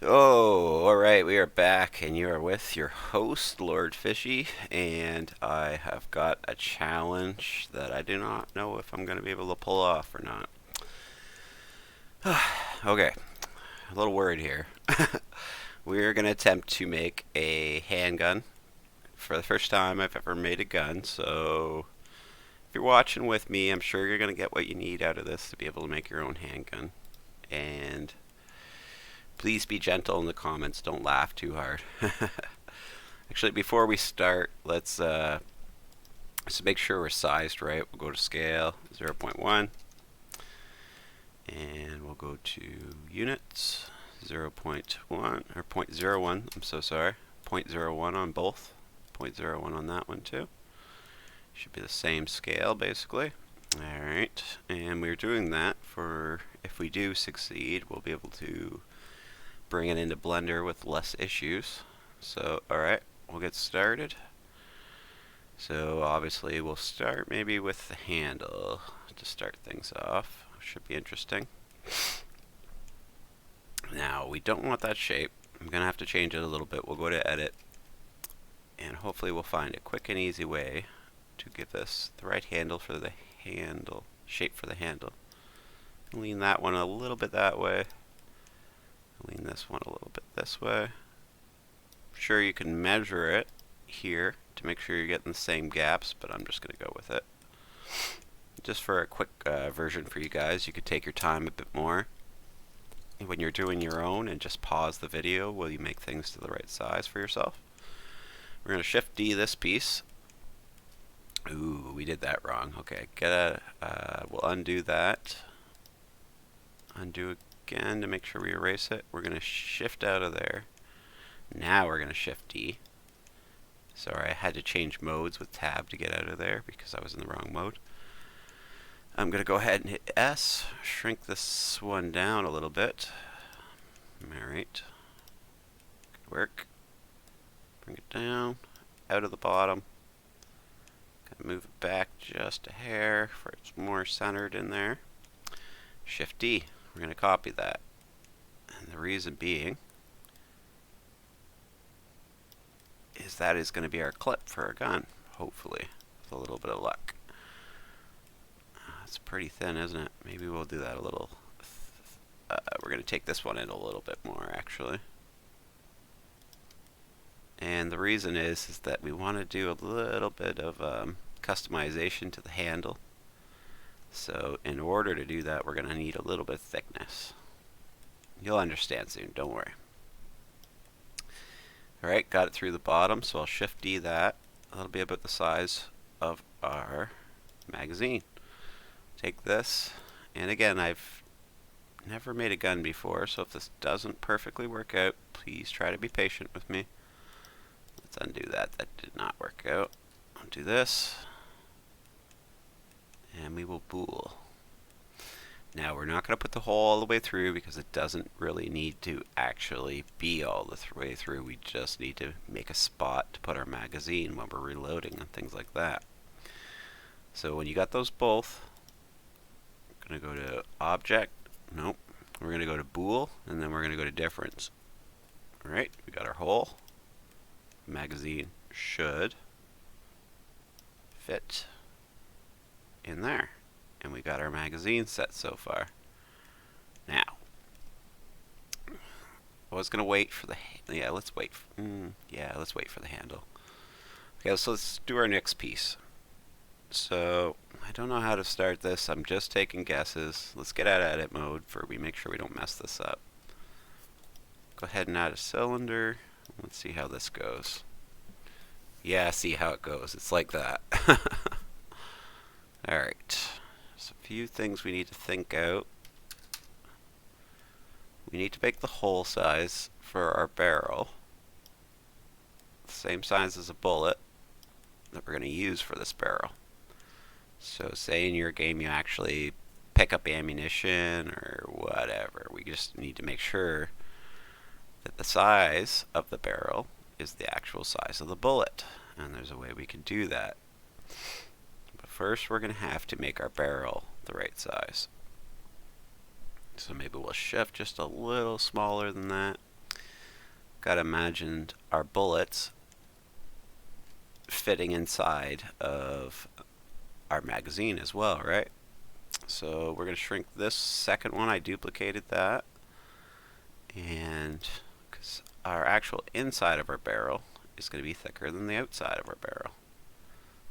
Oh, all right, we are back, and you are with your host, Lord Fishy, and I have got a challenge that I do not know if I'm going to be able to pull off or not. Okay, a little worried here. We're going to attempt to make a handgun for the first time I've ever made a gun, so if you're watching with me, I'm sure you're going to get what you need out of this to be able to make your own handgun. And please be gentle in the comments, don't laugh too hard. Actually, before we start, let's just make sure we're sized right. We'll go to scale 0.1, and we'll go to units 0.1 or zero point 0.01. I'm so sorry. 0.01 on both. 0.01 on that one too. Should be the same scale basically. Alright, and we're doing that for if we do succeed, we'll be able to bring it into Blender with less issues. So, alright, we'll get started. So obviously we'll start maybe with the handle to start things off. Should be interesting. Now we don't want that shape. I'm gonna have to change it a little bit. We'll go to edit, and hopefully we'll find a quick and easy way to give this the right handle for the handle shape for the handle. Lean that one a little bit that way. Lean this one a little bit this way. Sure, you can measure it here to make sure you're getting the same gaps, but I'm just going to go with it. Just for a quick version for you guys, you could take your time a bit more when you're doing your own and just pause the video while you make things to the right size for yourself. We're going to Shift D this piece. Ooh, we did that wrong. Okay, we'll undo that. Undo again to make sure we erase it. We're going to shift out of there. Now we're going to Shift D. Sorry, I had to change modes with tab to get out of there because I was in the wrong mode. I'm going to go ahead and hit S, shrink this one down a little bit. Alright. Good work. Bring it down, out of the bottom. Move it back just a hair for it's more centered in there. Shift D. We're going to copy that. And the reason being is that is going to be our clip for our gun, hopefully, with a little bit of luck. It's pretty thin, isn't it? Maybe we'll do that a little. We're going to take this one in a little bit more, actually. And the reason is that we want to do a little bit of customization to the handle. So in order to do that, we're going to need a little bit of thickness. You'll understand soon, don't worry. Alright, got it through the bottom, so I'll Shift D that. That'll be about the size of our magazine. Take this, and again, I've never made a gun before, so if this doesn't perfectly work out, please try to be patient with me. Let's undo that. That did not work out. Undo this, and we will bool. Now we're not going to put the hole all the way through because it doesn't really need to actually be all the way through. We just need to make a spot to put our magazine when we're reloading and things like that. So when you got those both, we're going to go to Object. Nope. We're going to go to Bool, and then we're going to go to Difference. Alright, we got our hole. Magazine should fit in there. And we got our magazine set so far. Now, I was gonna wait for the let's wait for the handle. Okay, so let's do our next piece. So I don't know how to start this. I'm just taking guesses. Let's get out of edit mode for we make sure we don't mess this up. Go ahead and add a cylinder. Let's see how this goes. Yeah, see how it goes. It's like that. Alright. There's a few things we need to think out. We need to make the hole size for our barrel the same size as a bullet that we're going to use for this barrel. So say in your game you actually pick up ammunition or whatever. We just need to make sure that the size of the barrel is the actual size of the bullet. And there's a way we can do that. First, we're going to have to make our barrel the right size. So maybe we'll shift just a little smaller than that. gotta imagine our bullets fitting inside of our magazine as well, right? So we're going to shrink this second one. I duplicated that. And because our actual inside of our barrel is going to be thicker than the outside of our barrel.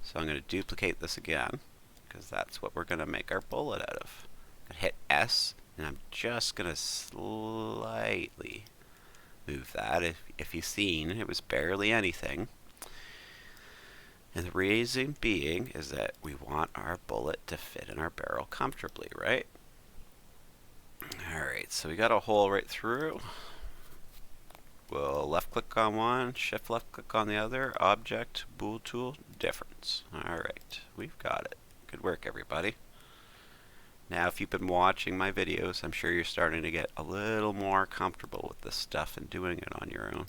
So I'm going to duplicate this again, because that's what we're going to make our bullet out of. I'm going to hit S, and I'm just going to slightly move that. If you've seen, it was barely anything. And the reason being is that we want our bullet to fit in our barrel comfortably, right? Alright, so we got a hole right through. We'll left click on one, shift left click on the other, object, bool tool, difference. Alright, we've got it. Good work, everybody. Now, if you've been watching my videos, I'm sure you're starting to get a little more comfortable with this stuff and doing it on your own,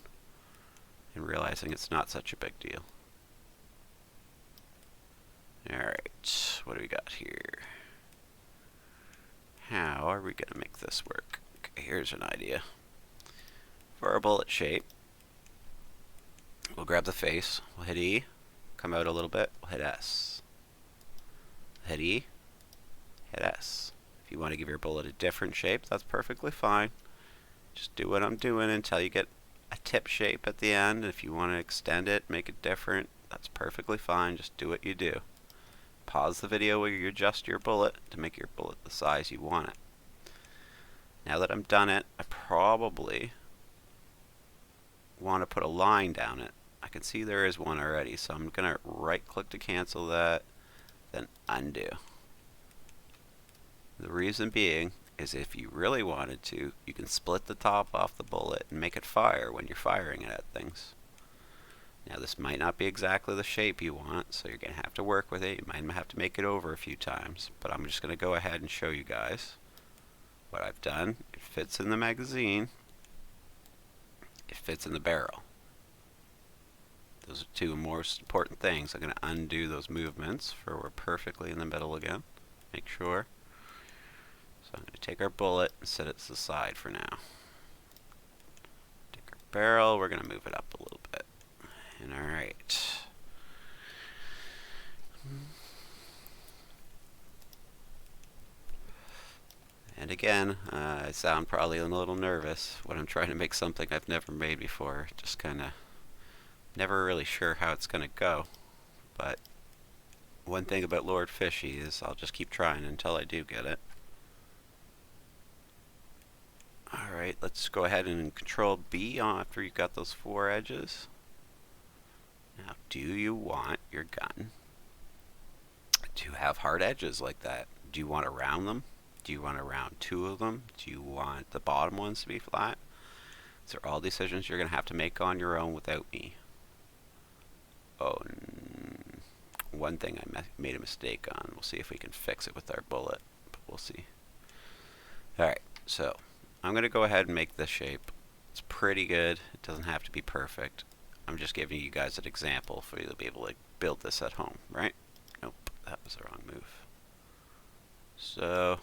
and realizing it's not such a big deal. Alright, what do we got here? How are we going to make this work? Okay, here's an idea. For our bullet shape, we'll grab the face, we'll hit E, come out a little bit, we'll hit S. Hit E, hit S. If you want to give your bullet a different shape, that's perfectly fine. Just do what I'm doing until you get a tip shape at the end. If you want to extend it, make it different, that's perfectly fine. Just do what you do. Pause the video where you adjust your bullet to make your bullet the size you want it. Now that I'm done it, I probably want to put a line down it. I can see there is one already, so I'm going to right click to cancel that, then undo. The reason being is if you really wanted to, you can split the top off the bullet and make it fire when you're firing it at things. Now this might not be exactly the shape you want, so you're going to have to work with it. You might have to make it over a few times, but I'm just going to go ahead and show you guys what I've done. It fits in the magazine. It fits in the barrel. Those are two most important things. I'm going to undo those movements for we're perfectly in the middle again. Make sure. So I'm going to take our bullet and set it to the side for now. Take our barrel, we're going to move it up a little bit. And alright. And again, I sound probably a little nervous when I'm trying to make something I've never made before. Just kind of never really sure how it's going to go. But one thing about Lord Fishy is I'll just keep trying until I do get it. Alright, let's go ahead and control B after you've got those four edges. Now, do you want your gun to have hard edges like that? Do you want to round them? Do you want to round two of them? Do you want the bottom ones to be flat? These are all decisions you're going to have to make on your own without me. Oh, one thing I made a mistake on. We'll see if we can fix it with our bullet, but we'll see. Alright, so I'm going to go ahead and make this shape. It's pretty good. It doesn't have to be perfect. I'm just giving you guys an example for you to be able to build this at home, right? Nope, that was the wrong move. So,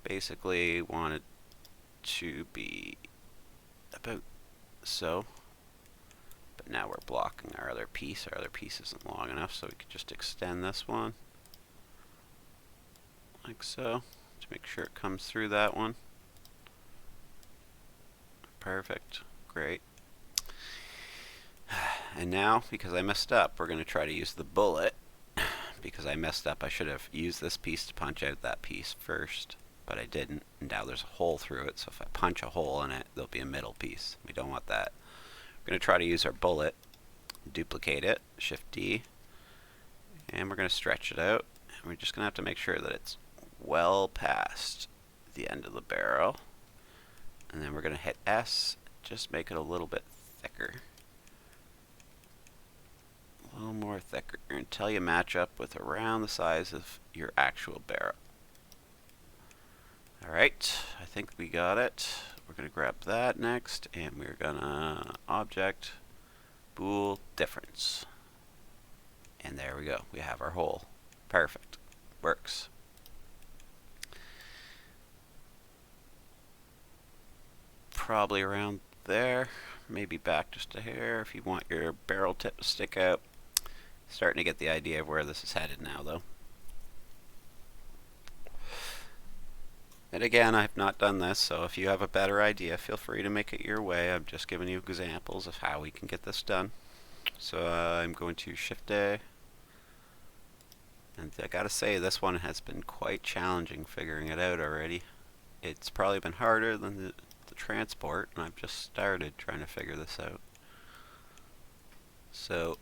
basically want it to be about so. But now we're blocking our other piece. Our other piece isn't long enough, so we could just extend this one. Like so, to make sure it comes through that one. Perfect, great. And now, because I messed up, we're going to try to use the bullet. Because I messed up, I should have used this piece to punch out that piece first, but I didn't, and now there's a hole through it, so if I punch a hole in it, there'll be a middle piece. We don't want that. We're going to try to use our bullet, duplicate it, Shift D, and we're going to stretch it out, and we're just going to have to make sure that it's well past the end of the barrel, and then we're going to hit S, just make it a little bit thicker. A little more thicker until you match up with around the size of your actual barrel. Alright, I think we got it. We're going to grab that next, and we're going to object, bool, difference. And there we go. We have our hole. Perfect. Works. Probably around there. Maybe back just a hair if you want your barrel tip to stick out. Starting to get the idea of where this is headed now, though. And again, I've not done this, so if you have a better idea, feel free to make it your way. I'm just giving you examples of how we can get this done. So I'm going to Shift A. And I gotta say, this one has been quite challenging figuring it out already. It's probably been harder than the transport, and I've just started trying to figure this out. So,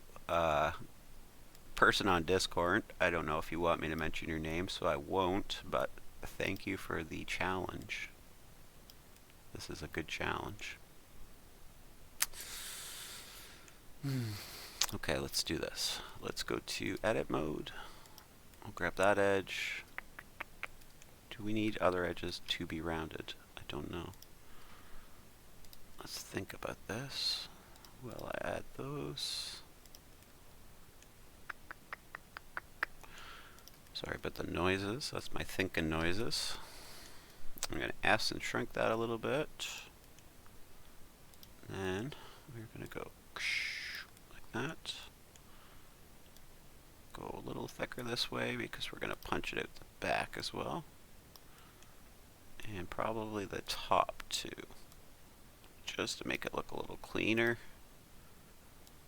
person on Discord, I don't know if you want me to mention your name, so I won't, but thank you for the challenge. This is a good challenge. Okay, let's do this. Let's go to edit mode. I'll grab that edge. Do we need other edges to be rounded? I don't know. Let's think about this. Will I add those? Sorry about the noises. That's my thinking noises. I'm going to S and shrink that a little bit. And we're going to go like that. Go a little thicker this way because we're going to punch it out the back as well. And probably the top too, just to make it look a little cleaner.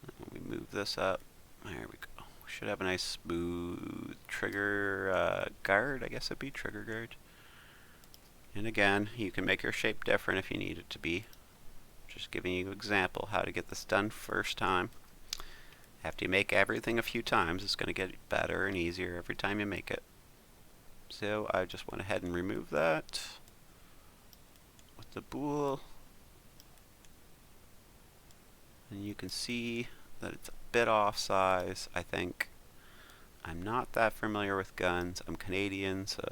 And we move this up. There we go. We should have a nice smooth trigger guard. I guess it'd be trigger guard. And again, you can make your shape different if you need it to be. Just giving you an example how to get this done first time. After you make everything a few times, it's going to get better and easier every time you make it. So I just went ahead and removed that with the bool. And you can see that it's a bit off size, I think. I'm not that familiar with guns. I'm Canadian, so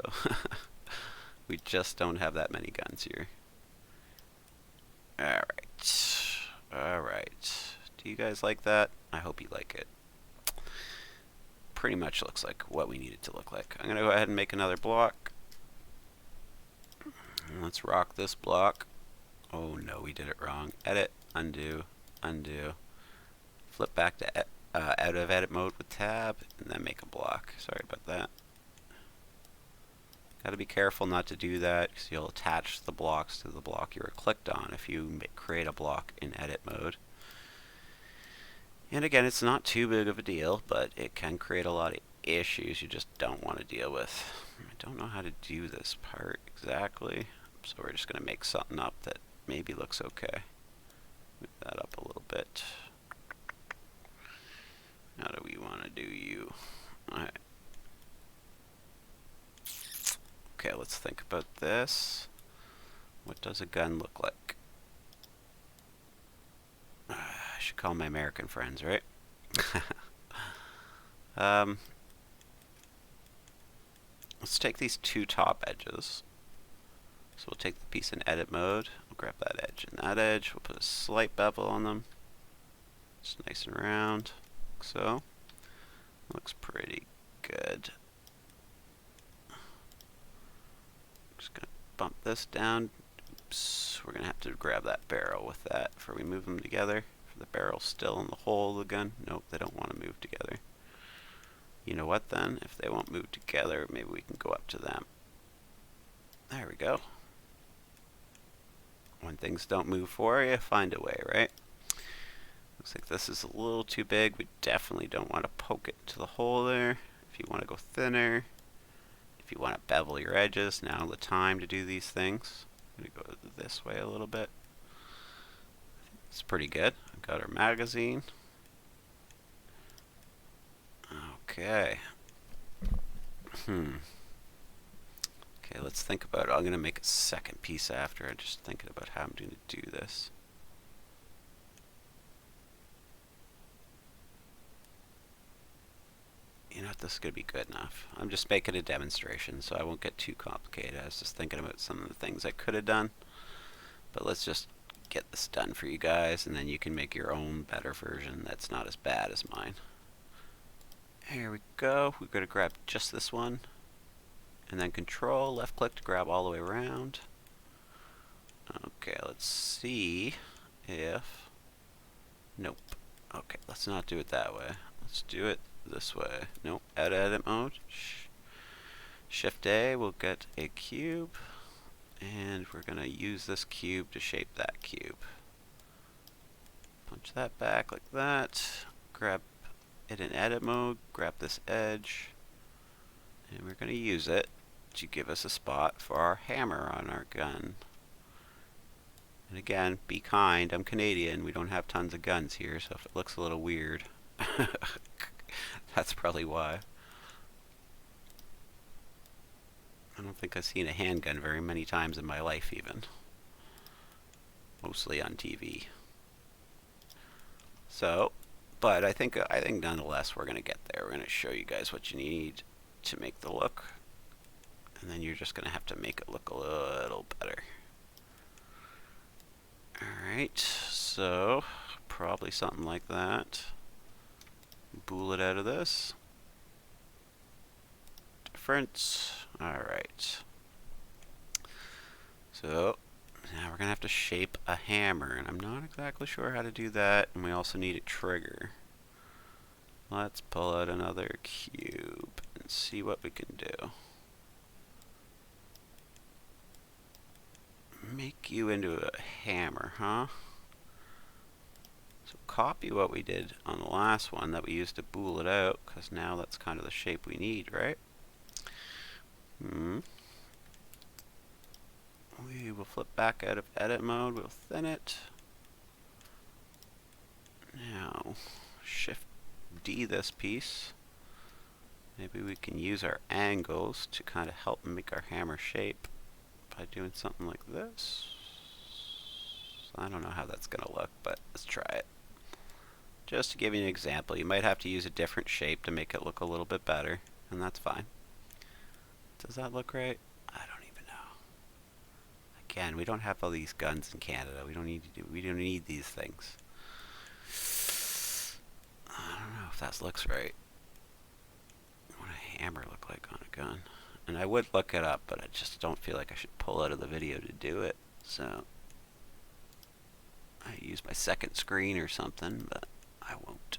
we just don't have that many guns here. Alright. Alright. Do you guys like that? I hope you like it. Pretty much looks like what we need it to look like. I'm going to go ahead and make another block. Let's rock this block. Oh no, we did it wrong. Edit, undo, undo. Flip back to out of edit mode with tab, and then make a block. Sorry about that. Got to be careful not to do that because you'll attach the blocks to the block you were clicked on if you create a block in edit mode. And again, it's not too big of a deal, but it can create a lot of issues you just don't want to deal with. I don't know how to do this part exactly, so we're just going to make something up that maybe looks okay. Move that up a little bit. How do we want to do you? Alright. Okay, let's think about this. What does a gun look like? I should call my American friends, right? Let's take these two top edges. So we'll take the piece in edit mode. We'll grab that edge and that edge. We'll put a slight bevel on them. Just nice and round. Like so. Looks pretty good. Just gonna bump this down. Oops. We're gonna have to grab that barrel with that before we move them together. The barrel's still in the hole of the gun. Nope, they don't want to move together. You know what then? If they won't move together, maybe we can go up to them. There we go. When things don't move for you, find a way, right? Looks like this is a little too big. We definitely don't want to poke it to the hole there. If you want to go thinner, if you want to bevel your edges, now's the time to do these things. I'm going to go this way a little bit. It's pretty good. I've got our magazine. Okay. Okay, let's think about it. I'm going to make a second piece after. I'm just thinking about how I'm going to do this. You know what, this is going to be good enough. I'm just making a demonstration, so I won't get too complicated. I was just thinking about some of the things I could have done. But let's just get this done for you guys, and then you can make your own better version that's not as bad as mine. Here we go. We're going to grab just this one, and then control left click to grab all the way around. Okay, let's see if... Nope. Okay, let's not do it that way. Let's do it this way. Nope, edit mode. Shift A, we'll get a cube, and we're gonna use this cube to shape that cube. Punch that back like that, grab it in edit mode, grab this edge, and we're gonna use it to give us a spot for our hammer on our gun. And again, be kind, I'm Canadian, we don't have tons of guns here, so if it looks a little weird, that's probably why. I don't think I've seen a handgun very many times in my life even. Mostly on TV. So, but I think nonetheless we're going to get there. We're going to show you guys what you need to make the look. And then you're just going to have to make it look a little better. Alright, so probably something like that. Bool it out of this. Different. Alright. So, now we're going to have to shape a hammer, and I'm not exactly sure how to do that, and we also need a trigger. Let's pull out another cube and see what we can do. Make you into a hammer, huh? So copy what we did on the last one that we used to bool it out, because now that's kind of the shape we need, right? We will flip back out of edit mode, we'll thin it. Now, shift D this piece. Maybe we can use our angles to kind of help make our hammer shape by doing something like this. I don't know how that's going to look, but let's try it. Just to give you an example, you might have to use a different shape to make it look a little bit better, and that's fine. Does that look right? I don't even know. Again, we don't have all these guns in Canada. We don't need these things. I don't know if that looks right. What a hammer look like on a gun. And I would look it up, but I just don't feel like I should pull out of the video to do it. So I use my second screen or something, but I won't.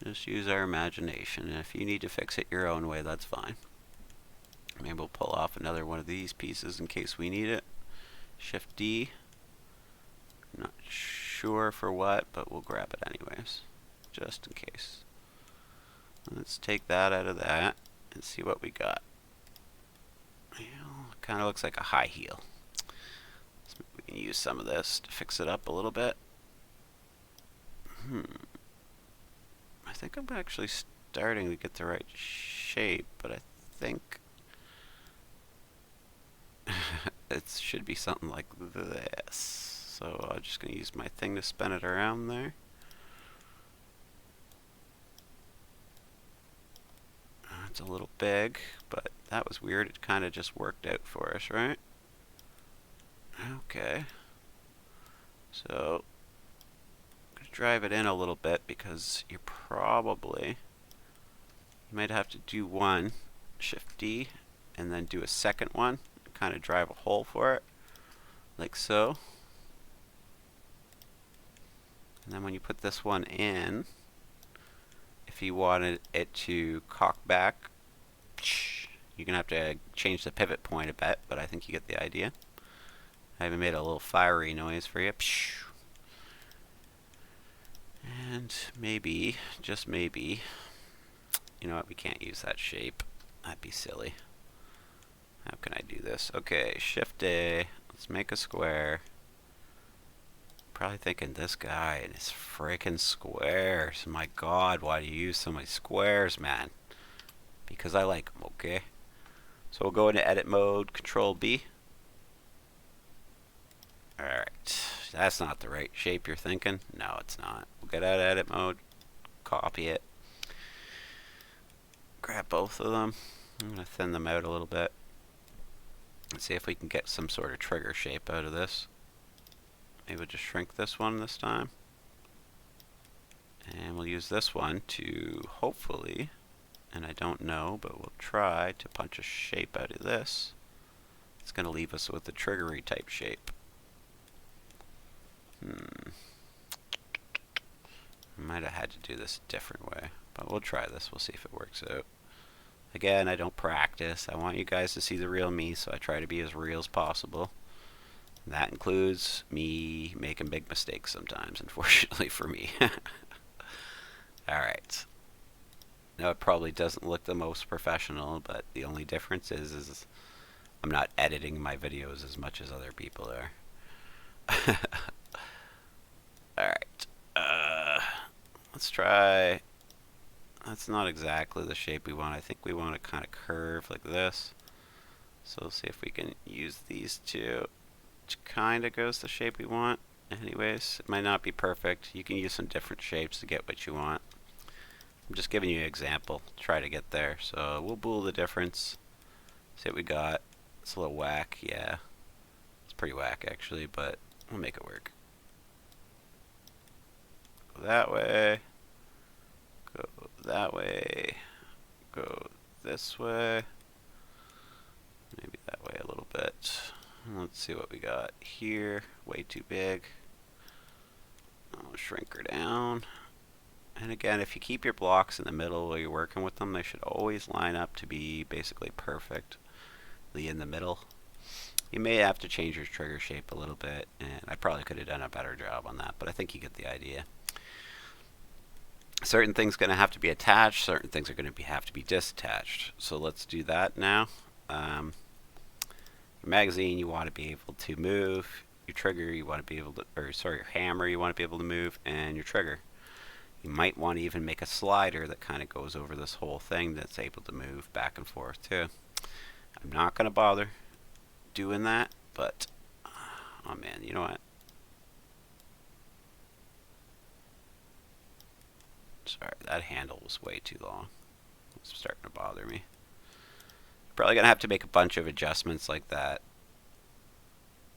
Just use our imagination, and if you need to fix it your own way, that's fine. Maybe we'll pull off another one of these pieces in case we need it. Shift D. Not sure for what, but we'll grab it anyways, just in case. Let's take that out of that and see what we got. Well, kind of looks like a high heel. So we can use some of this to fix it up a little bit. I think I'm actually starting to get the right shape, but I think it should be something like this. So I'm just going to use my thing to spin it around there. It's a little big, but that was weird. It kind of just worked out for us, right? Okay. So I'm going to drive it in a little bit because you might have to do one, Shift D, and then do a second one, kind of drive a hole for it, like so. And then when you put this one in, if you wanted it to cock back, you're going to have to change the pivot point a bit, but I think you get the idea. I even made a little fiery noise for you. And maybe, just maybe, you know what, we can't use that shape. That'd be silly. How can I do this? Okay, Shift A, let's make a square. Probably thinking this guy and his freaking squares. My God, why do you use so many squares, man? Because I like them, okay? So we'll go into edit mode, Control B. Alright, that's not the right shape you're thinking. No, it's not. We'll get out of edit mode, copy it. Grab both of them. I'm going to thin them out a little bit. Let's see if we can get some sort of trigger shape out of this. Maybe we'll just shrink this one this time. And we'll use this one to hopefully, and I don't know, but we'll try to punch a shape out of this. It's going to leave us with a triggery type shape. Might have had to do this a different way, but we'll try this. We'll see if it works out. Again, I don't practice. I want you guys to see the real me, so I try to be as real as possible. And that includes me making big mistakes sometimes, unfortunately for me. Alright. Now it probably doesn't look the most professional, but the only difference is I'm not editing my videos as much as other people are. Alright. Let's try... That's not exactly the shape we want. I think we want to kind of curve like this. So let's see if we can use these two, which kind of goes the shape we want. Anyways, it might not be perfect. You can use some different shapes to get what you want. I'm just giving you an example. Try to get there. So we'll bool the difference. See what we got. It's a little whack, yeah. It's pretty whack actually, but we'll make it work. Go that way. Go that way. Go this way. Maybe that way a little bit. Let's see what we got here. Way too big. I'll shrink her down. And again, if you keep your blocks in the middle while you're working with them, they should always line up to be basically perfectly in the middle. You may have to change your trigger shape a little bit, and I probably could have done a better job on that, but I think you get the idea. Certain things are going to have to be attached, certain things are going to have to be disattached. So let's do that now. Your magazine you want to be able to move, your trigger you want to be able to, or sorry, your hammer you want to be able to move, and your trigger. You might want to even make a slider that kind of goes over this whole thing that's able to move back and forth too. I'm not going to bother doing that, but oh man, you know what? Sorry, that handle was way too long. It's starting to bother me. Probably gonna have to make a bunch of adjustments like that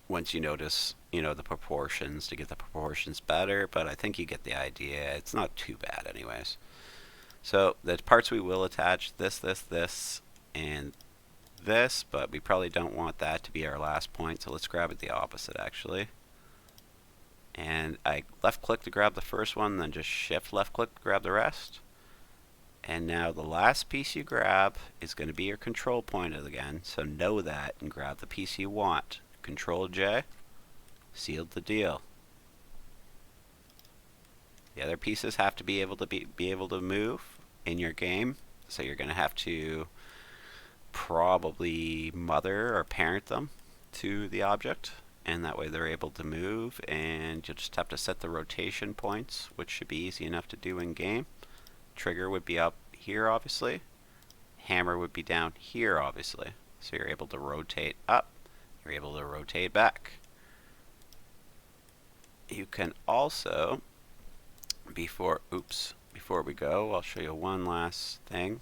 once you notice, you know, the proportions to get the proportions better, but I think you get the idea. It's not too bad anyways. So the parts we will attach, this, and this, but we probably don't want that to be our last point, so let's grab it the opposite actually. And I left click to grab the first one, then just shift left click to grab the rest. And now the last piece you grab is going to be your control point again, so know that and grab the piece you want. Control J, sealed the deal. The other pieces have to be able to move in your game, so you're going to have to probably mother or parent them to the object, and that way they're able to move, and you'll just have to set the rotation points, which should be easy enough to do in game. Trigger would be up here obviously, hammer would be down here obviously, so you're able to rotate up, you're able to rotate back. You can also, before we go, I'll show you one last thing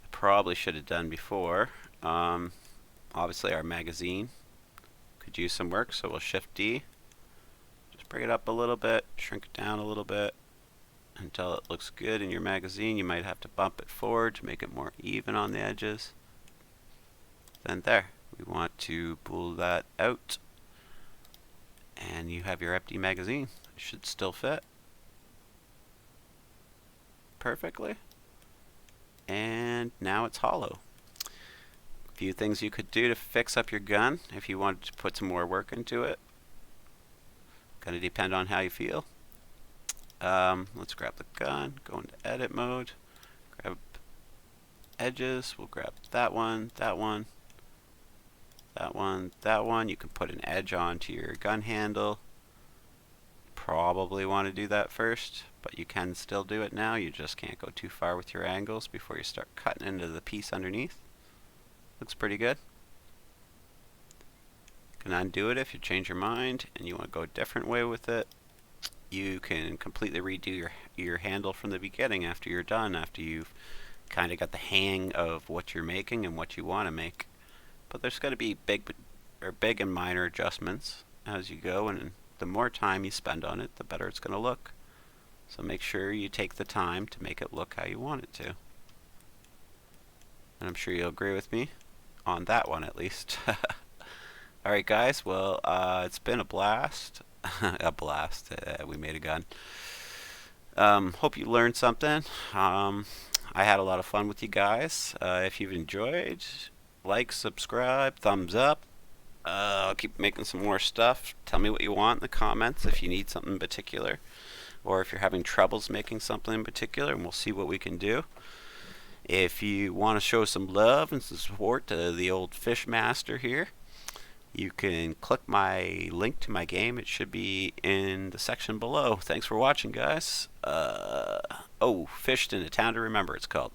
I probably should have done before. Obviously our magazine could use some work, so we'll shift D, just bring it up a little bit, shrink it down a little bit until it looks good in your magazine. You might have to bump it forward to make it more even on the edges. Then there, we want to pull that out, and you have your empty magazine. It should still fit perfectly, and now it's hollow. A few things you could do to fix up your gun if you wanted to put some more work into it. Gonna depend on how you feel. Let's grab the gun, go into edit mode, grab edges, we'll grab that one, that one, that one, that one. You can put an edge onto your gun handle. Probably want to do that first, but you can still do it now. You just can't go too far with your angles before you start cutting into the piece underneath. Looks pretty good. You can undo it if you change your mind and you want to go a different way with it. You can completely redo your handle from the beginning after you're done, after you've kind of got the hang of what you're making and what you want to make. But there's going to be big and minor adjustments as you go, and the more time you spend on it, the better it's going to look. So make sure you take the time to make it look how you want it to. And I'm sure you'll agree with me on that one at least. Alright guys, well it's been a blast. A blast. We made a gun. Hope you learned something. I had a lot of fun with you guys. If you've enjoyed, like, subscribe, thumbs up. I'll keep making some more stuff. Tell me what you want in the comments if you need something in particular, or if you're having troubles making something in particular, and we'll see what we can do. If you want to show some love and some support to the old fish master here, you can click my link to my game. It should be in the section below. Thanks for watching, guys. Fished in a Town to Remember, it's called.